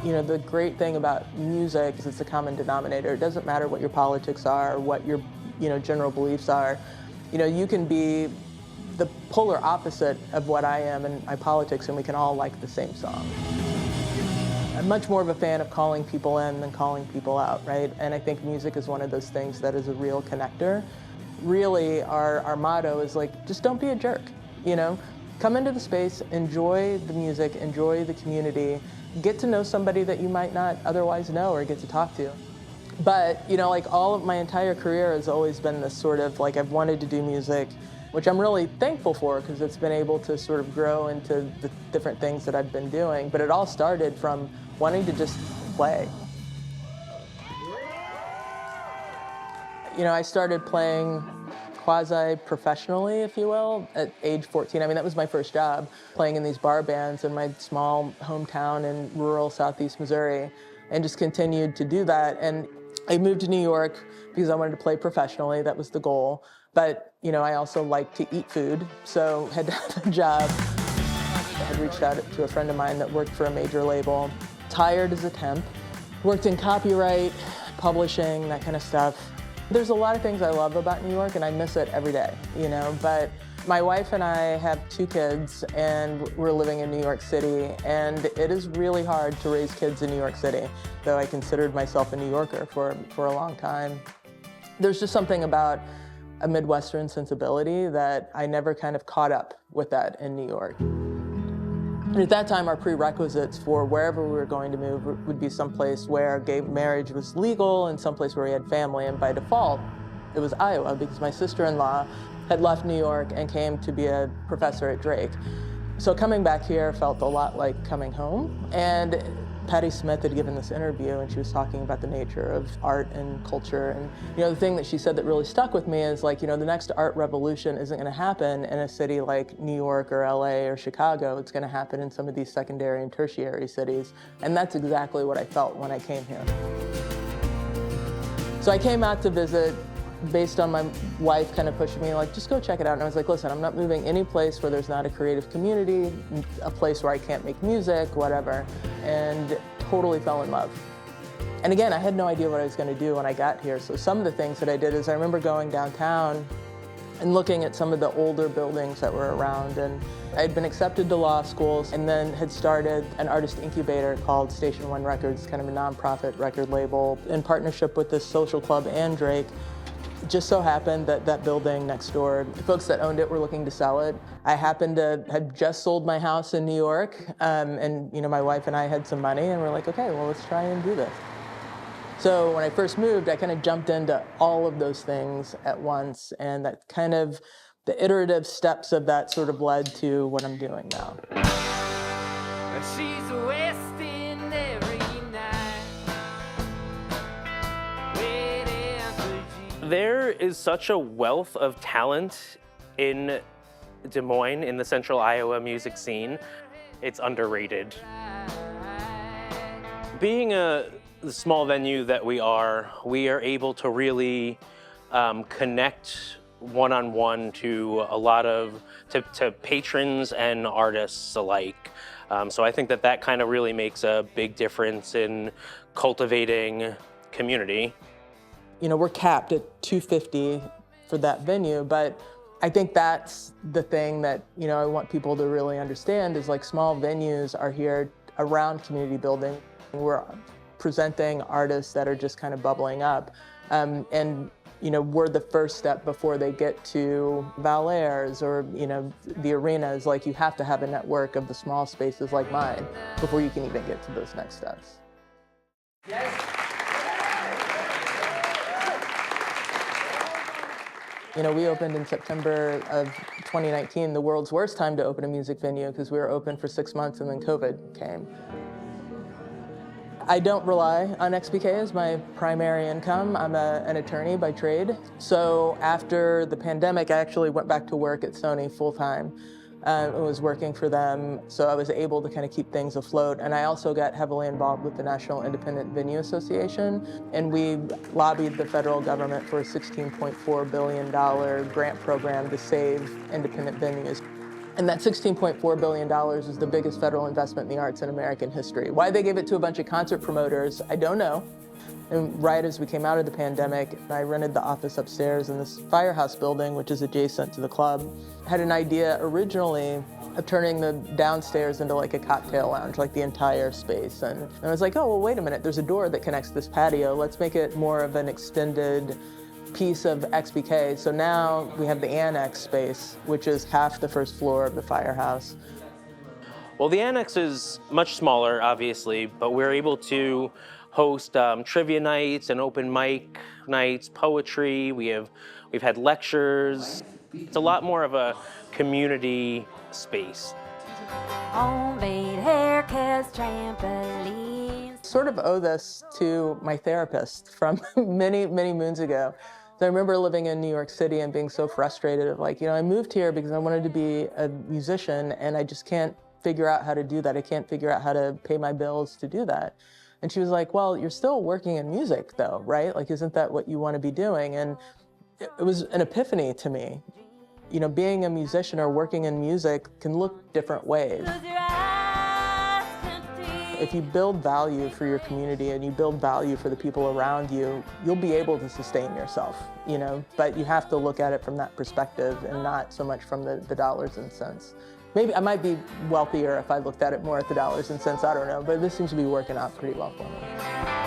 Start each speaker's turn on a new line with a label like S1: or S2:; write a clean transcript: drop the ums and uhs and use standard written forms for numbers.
S1: You know, the great thing about music is it's a common denominator. It doesn't matter what your politics are, or what your, general beliefs are. You know, you can be the polar opposite of what I am in my politics, and we can all like the same song. I'm much more of a fan of calling people in than calling people out, right? And I think music is one of those things that is a real connector. Really, our motto is like, just don't be a jerk, Come into the space, enjoy the music, enjoy the community, get to know somebody that you might not otherwise know or get to talk to. But, like all of my entire career has always been this sort of like, I've wanted to do music, which I'm really thankful for because it's been able to sort of grow into the different things that I've been doing. But it all started from wanting to just play. I started playing quasi-professionally, if you will, at age 14. I mean, that was my first job, playing in these bar bands in my small hometown in rural southeast Missouri, and just continued to do that. And I moved to New York because I wanted to play professionally. That was the goal. But, I also like to eat food, so had to have a job. I had reached out to a friend of mine that worked for a major label, hired as a temp, worked in copyright, publishing, that kind of stuff. There's a lot of things I love about New York, and I miss it every day, but my wife and I have 2 kids, and we're living in New York City, and it is really hard to raise kids in New York City, though I considered myself a New Yorker for a long time. There's just something about a Midwestern sensibility that I never kind of caught up with that in New York. And at that time, our prerequisites for wherever we were going to move would be someplace where gay marriage was legal and someplace where we had family. And by default, it was Iowa because my sister-in-law had left New York and came to be a professor at Drake. So coming back here felt a lot like coming home. And Patti Smith had given this interview and she was talking about the nature of art and culture. And the thing that she said that really stuck with me is like, the next art revolution isn't going to happen in a city like New York or LA or Chicago. It's going to happen in some of these secondary and tertiary cities. And that's exactly what I felt when I came here. So I came out to visit based on my wife kind of pushing me, like, just go check it out. And I was like, listen, I'm not moving any place where there's not a creative community, a place where I can't make music, whatever. And totally fell in love. And again, I had no idea what I was going to do when I got here. So some of the things that I did is I remember going downtown and looking at some of the older buildings that were around. And I'd been accepted to law schools and then had started an artist incubator called Station One Records, kind of a nonprofit record label in partnership with this social club and Drake. It just so happened that that building next door, the folks that owned it were looking to sell it. I happened to have just sold my house in New York, and my wife and I had some money, and we're like, okay, well, let's try and do this. So when I first moved, I kind of jumped into all of those things at once, and that kind of, the iterative steps of that sort of led to what I'm doing now.
S2: She's wasting every night.
S3: There is such a wealth of talent in Des Moines, in the central Iowa music scene. It's underrated. Being the small venue that we are able to really connect one-on-one to a lot of, to patrons and artists alike. So I think that kind of really makes a big difference in cultivating community.
S1: We're capped at 250 for that venue, but I think that's the thing that, I want people to really understand is like small venues are here around community building. We're presenting artists that are just kind of bubbling up. And we're the first step before they get to Valairs or, the arenas. Like, you have to have a network of the small spaces like mine before you can even get to those next steps. Yes. We opened in September of 2019, the world's worst time to open a music venue because we were open for 6 months and then COVID came. I don't rely on XBK as my primary income. I'm an attorney by trade. So after the pandemic, I actually went back to work at Sony full-time. I was working for them, so I was able to kind of keep things afloat. And I also got heavily involved with the National Independent Venue Association, and we lobbied the federal government for a $16.4 billion grant program to save independent venues. And that $16.4 billion is the biggest federal investment in the arts in American history. Why they gave it to a bunch of concert promoters, I don't know. And right as we came out of the pandemic, I rented the office upstairs in this firehouse building, which is adjacent to the club. I had an idea originally of turning the downstairs into like a cocktail lounge, like the entire space. And I was like, oh, well, wait a minute, there's a door that connects this patio. Let's make it more of an extended piece of XBK. So now we have the annex space, which is half the first floor of the firehouse.
S3: Well, the annex is much smaller, obviously, but we're able to host trivia nights and open mic nights, poetry. We've had lectures. It's a lot more of a community space.
S4: Homemade haircuts, trampolines.
S1: Sort of owe this to my therapist from many, many moons ago. So I remember living in New York City and being so frustrated of like, I moved here because I wanted to be a musician and I just can't figure out how to do that. I can't figure out how to pay my bills to do that. And she was like, well, you're still working in music though, right? Like, isn't that what you want to be doing? And it was an epiphany to me. Being a musician or working in music can look different ways. If you build value for your community and you build value for the people around you, you'll be able to sustain yourself, but you have to look at it from that perspective and not so much from the dollars and cents. Maybe I might be wealthier if I looked at it more at the dollars and cents, I don't know, but this seems to be working out pretty well for me.